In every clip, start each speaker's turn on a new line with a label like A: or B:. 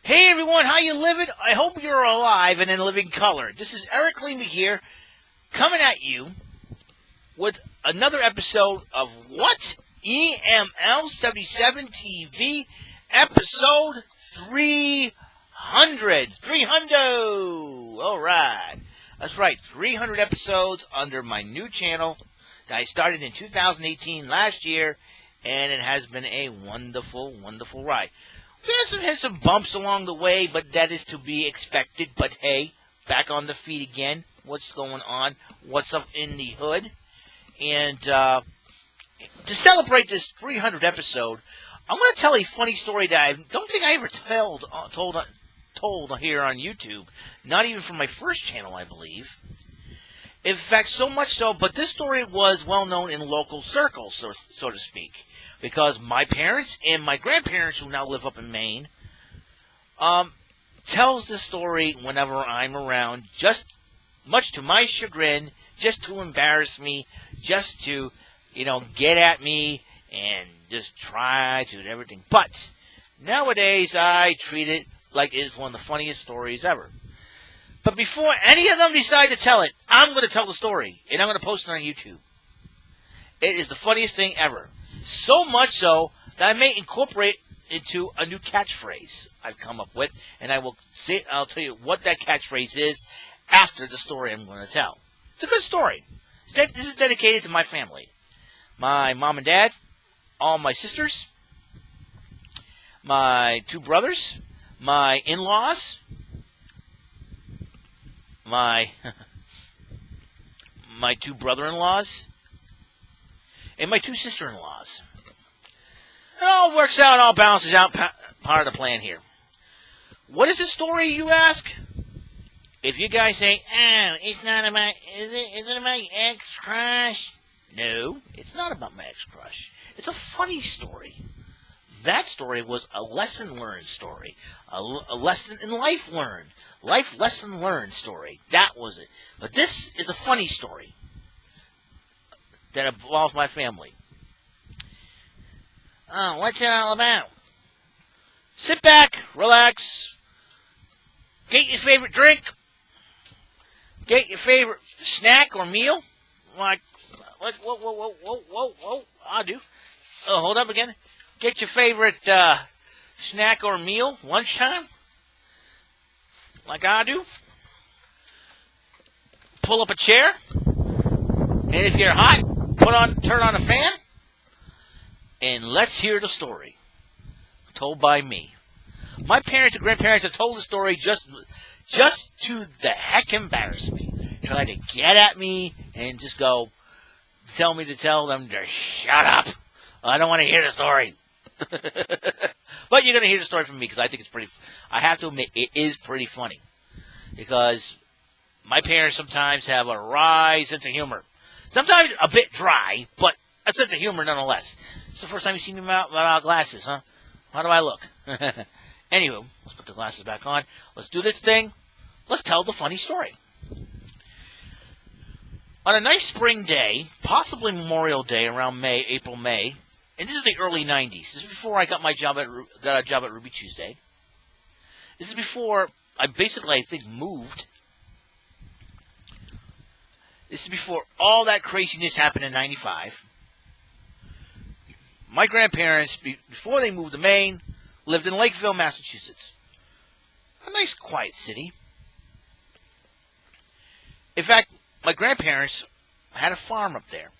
A: Hey everyone, how you living? I hope you're alive and in living color. This is Eric Lima here, coming at you with another episode of what? EML77 TV, episode 300. 300! Alright. That's right, 300 episodes under my new channel that I started in 2018 last year, and it has been a wonderful, wonderful ride. We had some bumps along the way, but that is to be expected. But hey, back on the feet again. What's going on? What's up in the hood? And to celebrate this 300 episode, I'm going to tell a funny story that I don't think I ever told here on YouTube. Not even from my first channel, I believe. In fact, so much so, but this story was well known in local circles, so to speak. Because my parents and my grandparents, who now live up in Maine, tells the story whenever I'm around, just much to my chagrin, just to embarrass me, just to, get at me and just try to do everything. But nowadays, I treat it like it's one of the funniest stories ever. But before any of them decide to tell it, I'm going to tell the story, and I'm going to post it on YouTube. It is the funniest thing ever. So much so that I may incorporate into a new catchphrase I've come up with, and I'll tell you what that catchphrase is after the story I'm going to tell. It's a good story. This is dedicated to my family. My mom and dad, all my sisters, my two brothers, my in-laws, my two brother-in-laws, and my two sister-in-laws. It all works out, all balances out, part of the plan here. What is the story, you ask? If you guys say, oh, it's not about, is it about your ex-crush? No, it's not about my ex-crush. It's a funny story. That story was a lesson learned story. A lesson in life learned. Life lesson learned story. That was it. But this is a funny story that involves my family. Oh, what's it all about? Sit back, relax, get your favorite drink, get your favorite snack or meal. Whoa, I do. Oh, hold up again. Get your favorite snack or meal, lunchtime, like I do. Pull up a chair, and if you're hot, turn on a fan, and let's hear the story told by me. My parents and grandparents have told the story just to the heck embarrass me. Try to get at me and just tell me to tell them to shut up. I don't want to hear the story. But you're going to hear the story from me because I think I have to admit, it is pretty funny. Because my parents sometimes have a wry sense of humor. Sometimes a bit dry, but a sense of humor nonetheless. It's the first time you've seen me without glasses, huh? How do I look? Anywho, let's put the glasses back on. Let's do this thing. Let's tell the funny story. On a nice spring day, possibly Memorial Day, around April, May, and this is the early 90s. This is before I got a job at Ruby Tuesday. This is before I think, moved. This is before all that craziness happened in 95. My grandparents, before they moved to Maine, lived in Lakeville, Massachusetts. A nice, quiet city. In fact, my grandparents had a farm up there.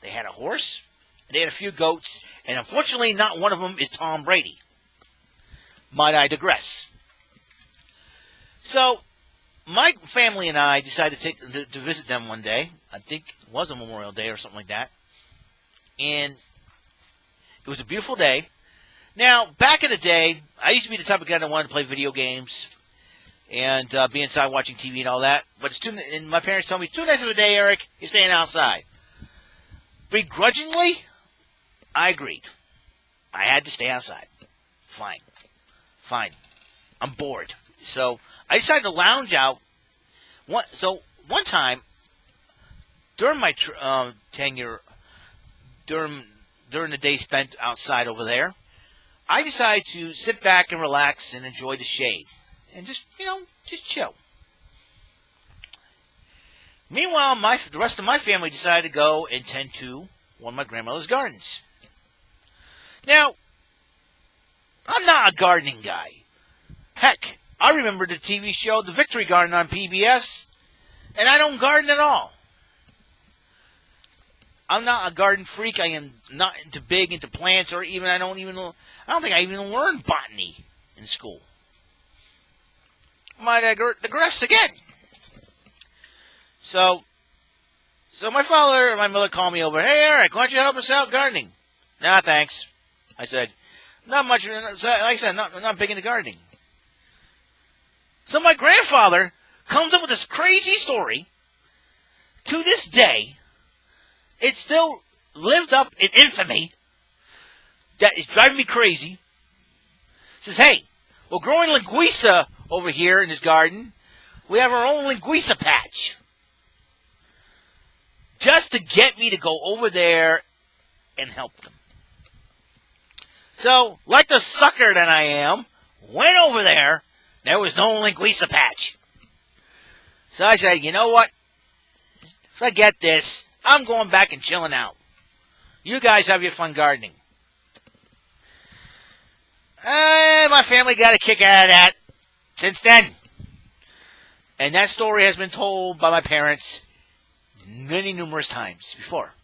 A: They had a horse, and they had a few goats, and unfortunately, not one of them is Tom Brady. Might I digress? So, my family and I decided to visit them one day. I think it was a Memorial Day or something like that. And it was a beautiful day. Now, back in the day, I used to be the type of guy that wanted to play video games and be inside watching TV and all that. But and my parents told me, it's too nice of a day, Eric. You're staying outside. Begrudgingly, I agreed. I had to stay outside. Fine. I'm bored. So I decided to lounge out. One time, during my tenure, during the day spent outside over there, I decided to sit back and relax and enjoy the shade. And just, just chill. Meanwhile, the rest of my family decided to go and tend to one of my grandmother's gardens. Now, I'm not a gardening guy. Heck, I remember the TV show The Victory Garden on PBS, and I don't garden at all. I'm not a garden freak. I am not big into plants, or even I don't think I even learned botany in school. Might I digress again? So my father and my mother called me over. Hey, Eric, why don't you help us out gardening? Nah, thanks. I said, not much. Like I said, not big into gardening. So my grandfather comes up with this crazy story. To this day, it still lived up in infamy. That is driving me crazy. Says, hey, we're growing linguica over here in this garden. We have our own linguica patch. Just to get me to go over there and help them. So, like the sucker that I am, went over there. There was no linguica patch. So I said, you know what? Forget this. I'm going back and chilling out. You guys have your fun gardening. My family got a kick out of that since then. And that story has been told by my parents numerous times before.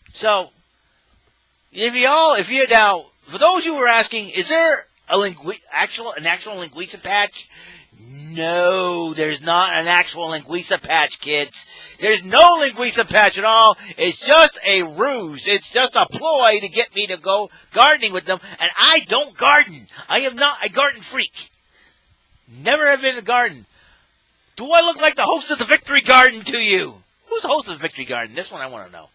A: So, for those who were asking, is there an actual linguica patch? No, there's not an actual linguica patch, kids. There's no linguica patch at all. It's just a ruse. It's just a ploy to get me to go gardening with them. And I don't garden. I am not a garden freak. Never have been in a garden. Do I look like the host of the Victory Garden to you? Who's the host of the Victory Garden? This one I want to know.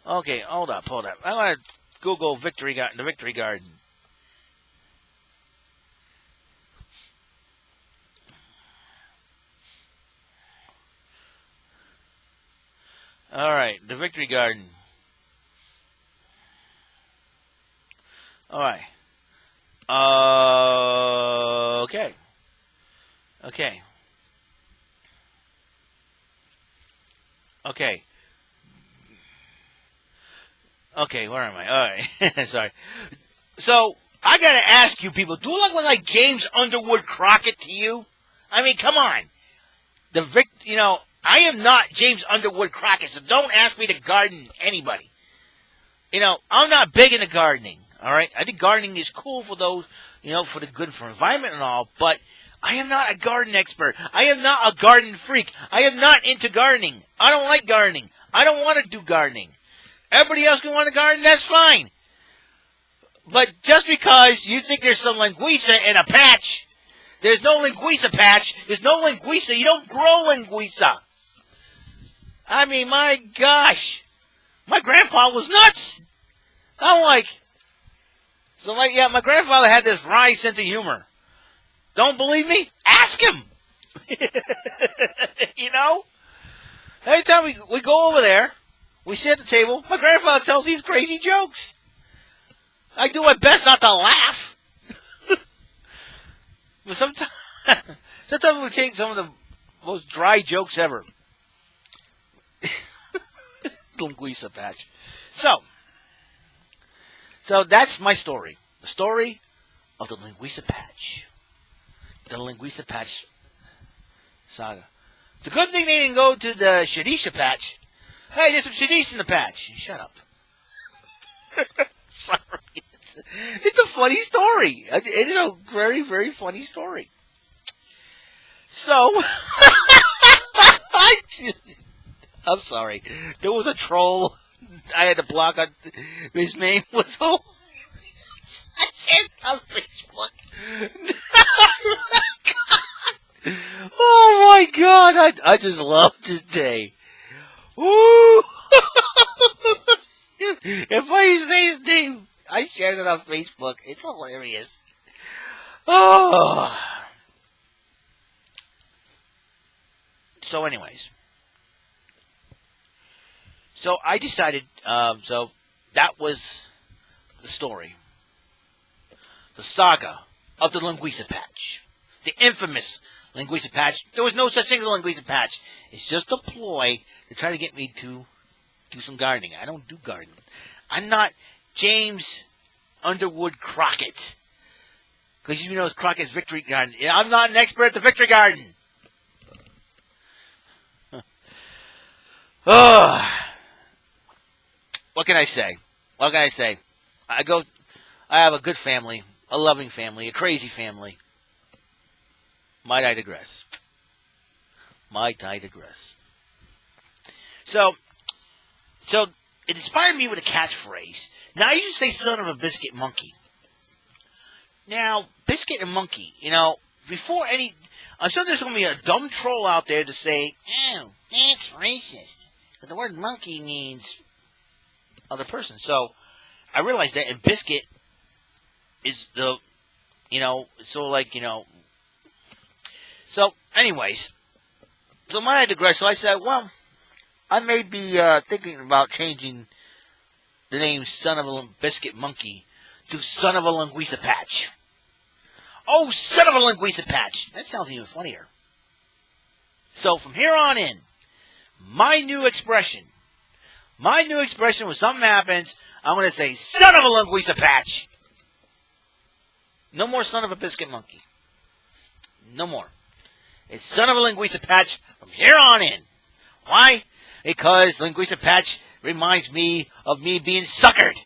A: Okay, hold up. I want to Google the Victory Garden. All right, the Victory Garden. All right. Okay. Okay, where am I? All right. Sorry. So, I got to ask you people, do I look like James Underwood Crockett to you? I mean, come on. I am not James Underwood Crockett, so don't ask me to garden anybody. I'm not big into gardening, all right? I think gardening is cool for those, for the good for environment and all, but I am not a garden expert. I am not a garden freak. I am not into gardening. I don't like gardening. I don't want to do gardening. Everybody else can want to garden, that's fine. But just because you think there's some linguica in a patch, there's no linguica patch, there's no linguica, you don't grow linguica. I mean, my gosh. My grandpa was nuts. My grandfather had this wry sense of humor. Don't believe me? Ask him. Every time we go over there, we sit at the table, my grandfather tells these crazy jokes. I do my best not to laugh. But sometimes we take some of the most dry jokes ever. Linguica patch. So that's my story. The story of the linguica patch. The linguica patch saga. It's a good thing they didn't go to the Shadisha patch. Hey, there's some Shadish in the patch. Shut up. Sorry. It's a funny story. It is a very, very funny story. So, I'm sorry. There was a troll. I had to block on. His name was. I shared it on Facebook. Oh my God! I just love this day. Ooh! If I say his name, I shared it on Facebook. It's hilarious. Oh. So, anyways. So I decided, so that was the story. the saga of the Linguica patch. The infamous Linguica patch. There was no such thing as a Linguica patch. It's just a ploy to try to get me to do some gardening. I don't do gardening. I'm not James Underwood Crockett. Because you know it's Crockett's Victory Garden. I'm not an expert at the Victory Garden. Oh, what can I say? What can I say? I have a good family, a loving family, a crazy family. Might I digress? Might I digress? So it inspired me with a catchphrase. Now I used to say "son of a biscuit monkey." Now, biscuit and monkey, you know, before any, I'm sure there's going to be a dumb troll out there to say, "Oh, that's racist." But the word monkey means other person. So I realized that, and biscuit is the, you know, so like, you know. So, anyways, so my digress. So I said, well, I may be thinking about changing the name "Son of a Biscuit Monkey" to "Son of a Linguica Patch." Oh, son of a Linguica Patch. That sounds even funnier. So from here on in, my new expression, when something happens, I'm going to say, "Son of a Linguica Patch." No more "Son of a Biscuit Monkey." No more. It's "Son of a Linguica Patch" from here on in. Why? Because Linguica Patch reminds me of me being suckered.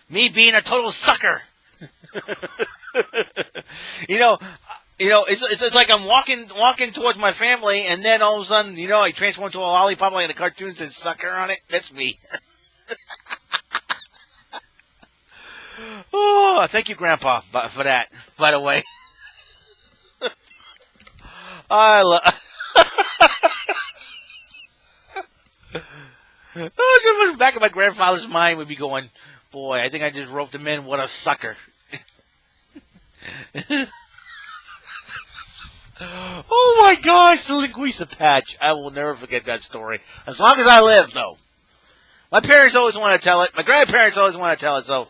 A: Me being a total sucker. you know, it's like I'm walking towards my family, and then all of a sudden, you know, I transform into a lollipop like in the cartoon says "sucker" on it. That's me. Oh, thank you, Grandpa, for that. By the way, I love. Oh, the back of my grandfather's mind would be going, "Boy, I think I just roped him in. What a sucker." Oh my gosh, the Linguica Patch. I will never forget that story. As long as I live, though. My parents always want to tell it. My grandparents always want to tell it. So,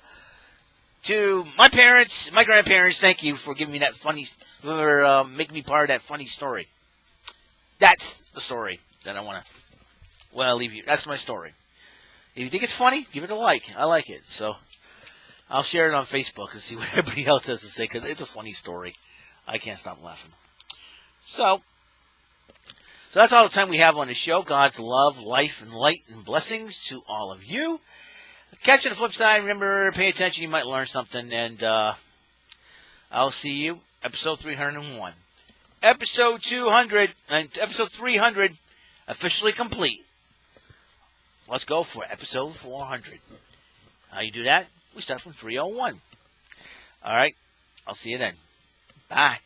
A: to my parents, my grandparents, thank you for giving me that funny, for making me part of that funny story. That's the story that I want to, well, leave you. That's my story. If you think it's funny, give it a like. I like it. So, I'll share it on Facebook and see what everybody else has to say, because it's a funny story. I can't stop laughing. So that's all the time we have on the show. God's love, life, and light and blessings to all of you. Catch you on the flip side. Remember, pay attention. You might learn something. And I'll see you. Episode 301. Episode 200 and episode 300 officially complete. Let's go for episode 400. How you do that? We start from 301. All right. I'll see you then. Bye.